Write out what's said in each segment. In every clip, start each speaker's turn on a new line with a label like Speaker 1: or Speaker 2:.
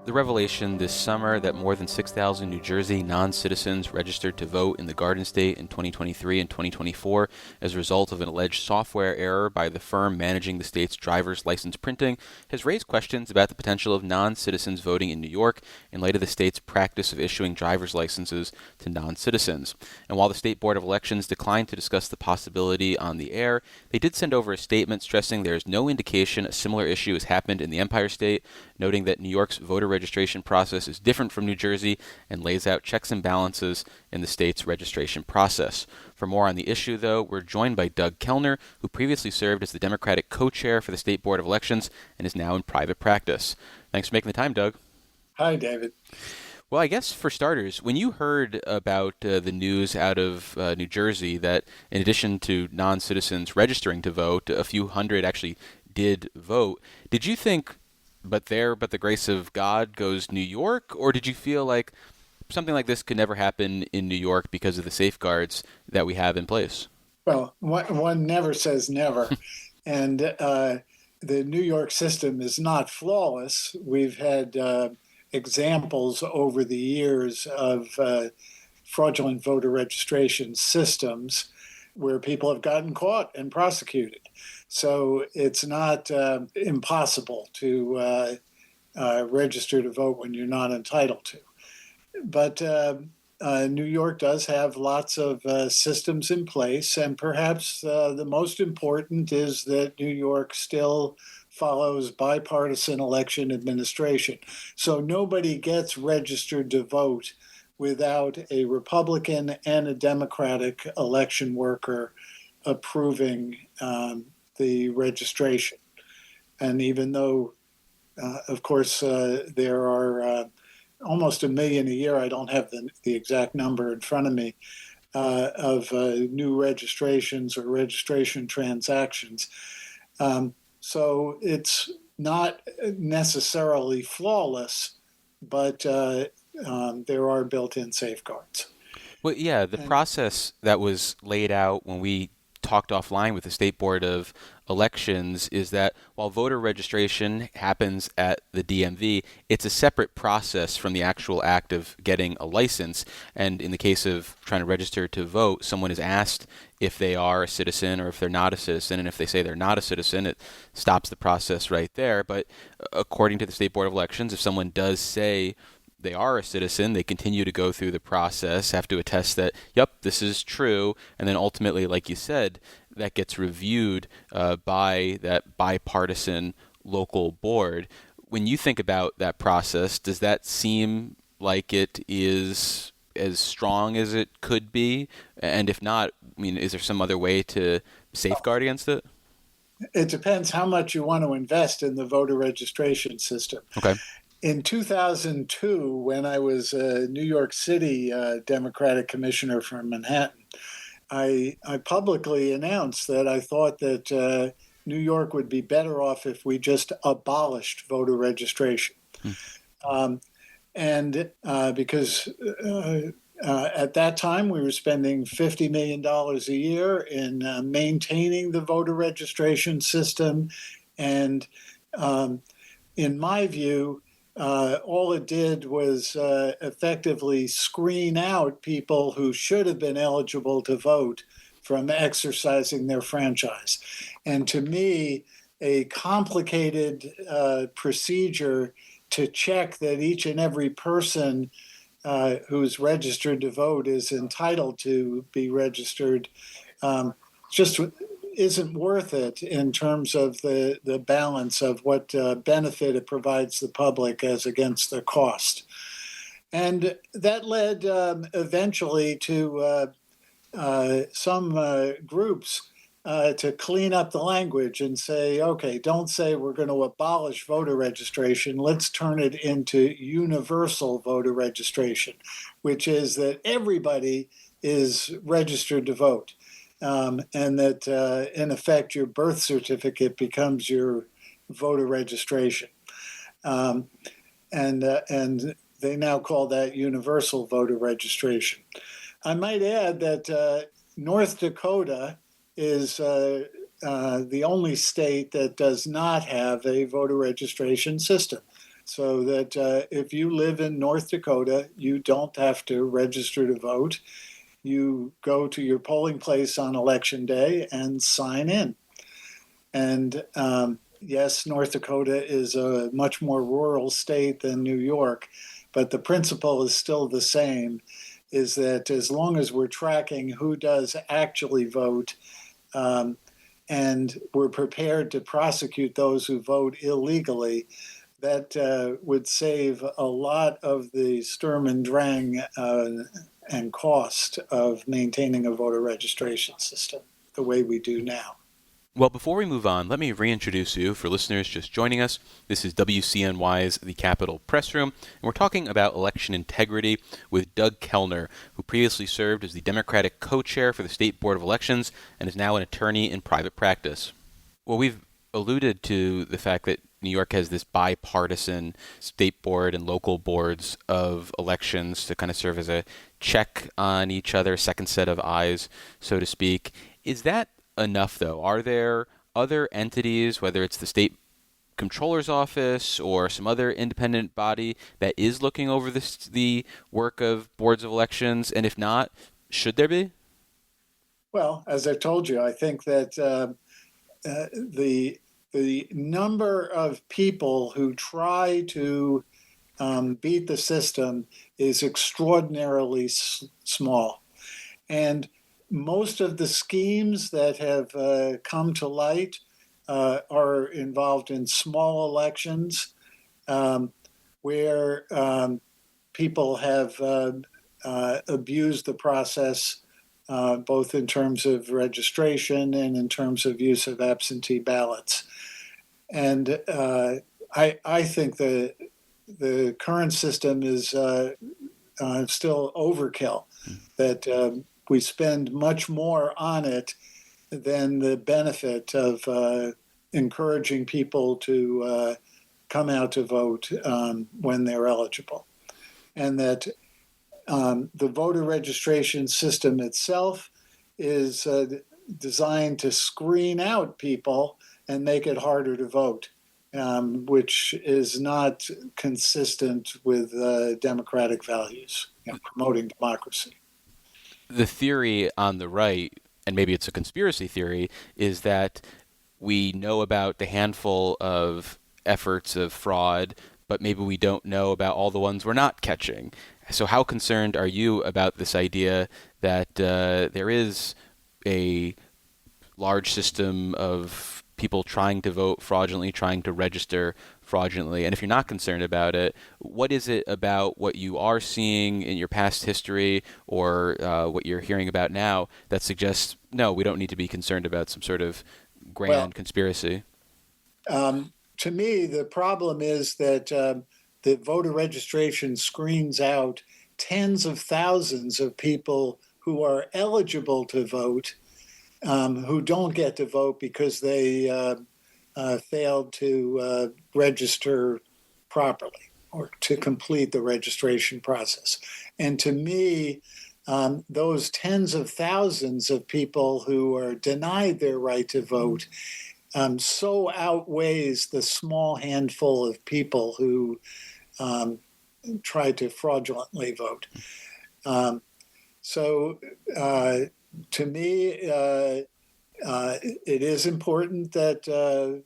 Speaker 1: The revelation this summer that more than 6,000 New Jersey non-citizens registered to vote in the Garden State in 2023 and 2024 as a result of an alleged software error by the firm managing the state's driver's license printing has raised questions about the potential of non-citizens voting in New York in light of the state's practice of issuing driver's licenses to non-citizens. And while the State Board of Elections declined to discuss the possibility on the air, they did send over a statement stressing there is no indication a similar issue has happened in the Empire State, noting that New York's voter registration process is different from New Jersey and lays out checks and balances in the state's registration process. For more on the issue, though, we're joined by Doug Kellner, who previously served as the Democratic co-chair for the State Board of Elections and is now in private practice. Thanks for making the time, Doug.
Speaker 2: Hi, David.
Speaker 1: Well, I guess for starters, when you heard about the news out of New Jersey that in addition to non-citizens registering to vote, a few hundred actually did vote, did you think, but the grace of God goes New York? Or did you feel like something like this could never happen in New York because of the safeguards that we have in place?
Speaker 2: Well, one never says never. And the New York system is not flawless. We've had examples over the years of fraudulent voter registration systems where people have gotten caught and prosecuted. So it's not impossible to register to vote when you're not entitled to. But New York does have lots of systems in place, and perhaps the most important is that New York still follows bipartisan election administration. So nobody gets registered to vote without a Republican and a Democratic election worker approving the registration. And even though, of course, there are almost a million a year, I don't have the exact number in front of me, of new registrations or registration transactions. So it's not necessarily flawless, but there are built-in safeguards.
Speaker 1: Well, yeah, the process that was laid out when we talked offline with the State Board of Elections is that while voter registration happens at the DMV, it's a separate process from the actual act of getting a license. And in the case of trying to register to vote, someone is asked if they are a citizen or if they're not a citizen. And if they say they're not a citizen, it stops the process right there. But according to the State Board of Elections, if someone does say they are a citizen, they continue to go through the process, have to attest that, yep, this is true, and then ultimately, like you said, that gets reviewed by that bipartisan local board. When you think about that process, does that seem like it is as strong as it could be? And if not, I mean, is there some other way to safeguard against it?
Speaker 2: It depends how much you want to invest in the voter registration system.
Speaker 1: Okay.
Speaker 2: In 2002, when I was a New York City Democratic commissioner from Manhattan, I publicly announced that I thought that New York would be better off if we just abolished voter registration. And because at that time we were spending $50 million a year in maintaining the voter registration system. And in my view, all it did was effectively screen out people who should have been eligible to vote from exercising their franchise. And to me, a complicated procedure to check that each and every person who's registered to vote is entitled to be registered just isn't worth it in terms of the balance of what benefit it provides the public as against the cost. And that led eventually to some groups to clean up the language and say, okay, don't say we're going to abolish voter registration. Let's turn it into universal voter registration, which is that everybody is registered to vote. And that, in effect, your birth certificate becomes your voter registration. And they now call that universal voter registration. I might add that North Dakota is the only state that does not have a voter registration system. so that if you live in North Dakota, you don't have to register to vote. You go to your polling place on election day and sign in. And yes, North Dakota is a much more rural state than New York, but the principle is still the same, is that as long as we're tracking who does actually vote, um, and we're prepared to prosecute those who vote illegally, that would save a lot of the Sturm and Drang and cost of maintaining a voter registration system the way we do now.
Speaker 1: Well, before we move on, let me reintroduce you for listeners just joining us. This is WCNY's The Capitol Press Room, and we're talking about election integrity with Doug Kellner, who previously served as the Democratic co-chair for the State Board of Elections and is now an attorney in private practice. Well, we've alluded to the fact that New York has this bipartisan state board and local boards of elections to kind of serve as a check on each other, second set of eyes, so to speak. Is that enough, though? Are there other entities, whether it's the state comptroller's office or some other independent body, that is looking over the work of boards of elections? And if not, should there be?
Speaker 2: Well, as I've told you, I think that the number of people who try to beat the system is extraordinarily small. And most of the schemes that have come to light are involved in small elections where people have abused the process, both in terms of registration and in terms of use of absentee ballots. And I think the current system is still overkill, that we spend much more on it than the benefit of encouraging people to come out to vote when they're eligible. And that the voter registration system itself is designed to screen out people and make it harder to vote, which is not consistent with democratic values, promoting democracy.
Speaker 1: The theory on the right, and maybe it's a conspiracy theory, is that we know about the handful of efforts of fraud, but maybe we don't know about all the ones we're not catching. So, how concerned are you about this idea that there is a large system of people trying to vote fraudulently, trying to register fraudulently? And if you're not concerned about it, what is it about what you are seeing in your past history or what you're hearing about now that suggests, no, we don't need to be concerned about some sort of
Speaker 2: Well,
Speaker 1: grand conspiracy?
Speaker 2: to me, the problem is that the voter registration screens out tens of thousands of people who are eligible to vote, who don't get to vote because they failed to register properly or to complete the registration process. And to me, those tens of thousands of people who are denied their right to vote so outweighs the small handful of people who try to fraudulently vote. Um, so, to me, it is important that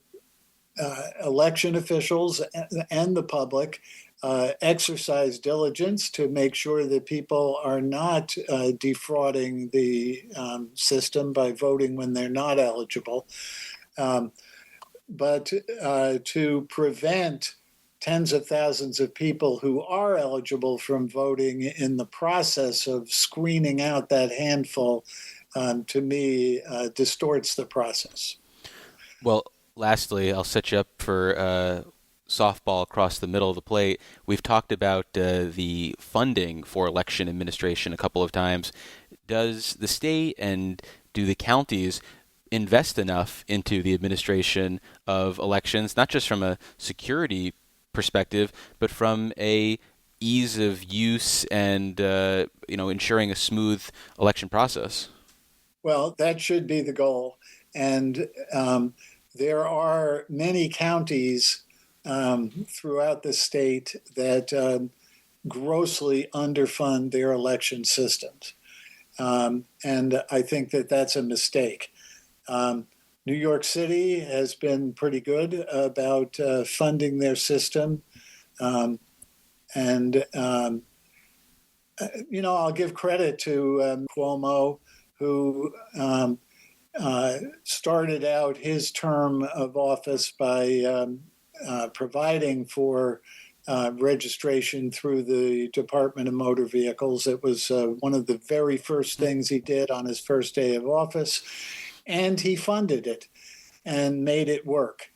Speaker 2: election officials and the public exercise diligence to make sure that people are not defrauding the system by voting when they're not eligible. Um, but to prevent tens of thousands of people who are eligible from voting in the process of screening out that handful, to me, distorts the process.
Speaker 1: Well, lastly, I'll set you up for softball across the middle of the plate. We've talked about the funding for election administration a couple of times. Does the state and do the counties invest enough into the administration of elections, not just from a security perspective, but from a ease of use and ensuring a smooth election process?
Speaker 2: Well, that should be the goal. And there are many counties throughout the state that grossly underfund their election systems. And I think that that's a mistake. New York City has been pretty good about funding their system. Um, and, I'll give credit to Cuomo, who started out his term of office by providing for registration through the Department of Motor Vehicles. It was one of the very first things he did on his first day of office, and he funded it and made it work.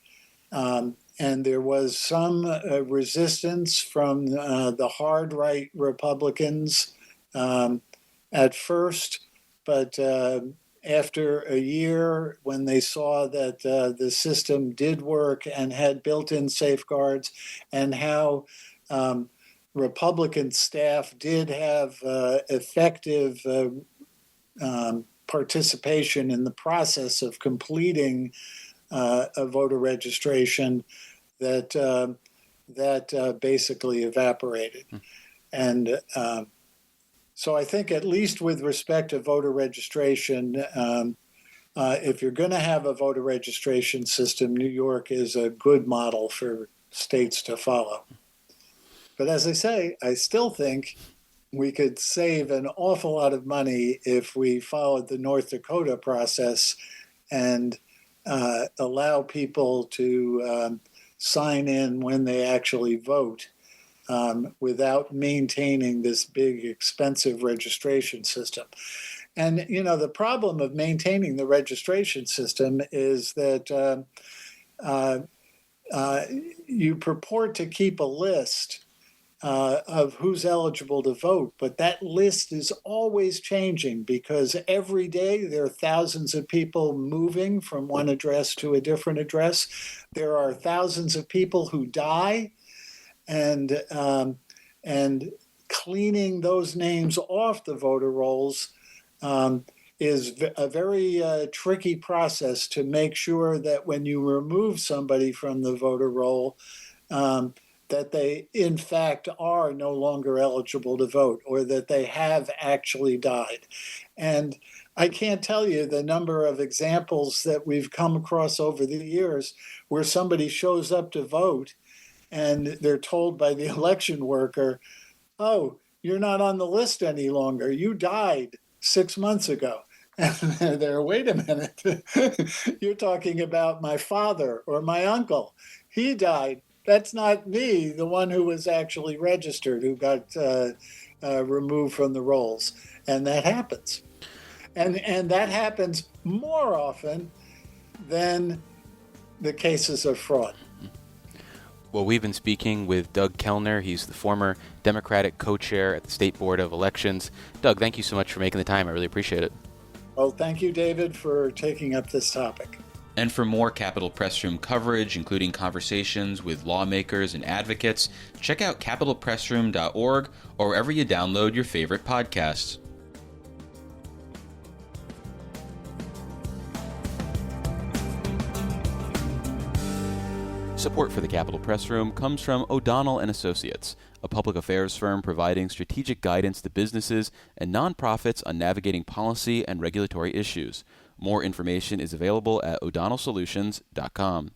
Speaker 2: And there was some resistance from the hard right Republicans at first, but after a year, when they saw that the system did work and had built-in safeguards, and how Republican staff did have effective participation in the process of completing a voter registration, that basically evaporated. And so I think, at least with respect to voter registration, if you're going to have a voter registration system, New York is a good model for states to follow. But as I say, I still think we could save an awful lot of money if we followed the North Dakota process and allow people to sign in when they actually vote, without maintaining this big, expensive registration system. And, the problem of maintaining the registration system is that you purport to keep a list of who's eligible to vote, but that list is always changing, because every day there are thousands of people moving from one address to a different address. There are thousands of people who die, and cleaning those names off the voter rolls is a very tricky process to make sure that when you remove somebody from the voter roll, that they in fact are no longer eligible to vote, or that they have actually died. And I can't tell you the number of examples that we've come across over the years where somebody shows up to vote and they're told by the election worker, "Oh, you're not on the list any longer. You died 6 months ago." And they're, "Wait a minute. You're talking about my father or my uncle. He died. That's not me, the one who was actually registered, who got removed from the rolls." And that happens. And that happens more often than the cases of fraud.
Speaker 1: Well, we've been speaking with Doug Kellner. He's the former Democratic co-chair at the State Board of Elections. Doug, thank you so much for making the time. I really appreciate it.
Speaker 2: Well, thank you, David, for taking up this topic.
Speaker 1: And for more Capitol Press Room coverage, including conversations with lawmakers and advocates, check out capitolpressroom.org or wherever you download your favorite podcasts. Support for the Capitol Press Room comes from O'Donnell & Associates, a public affairs firm providing strategic guidance to businesses and nonprofits on navigating policy and regulatory issues. More information is available at o'donnellsolutions.com.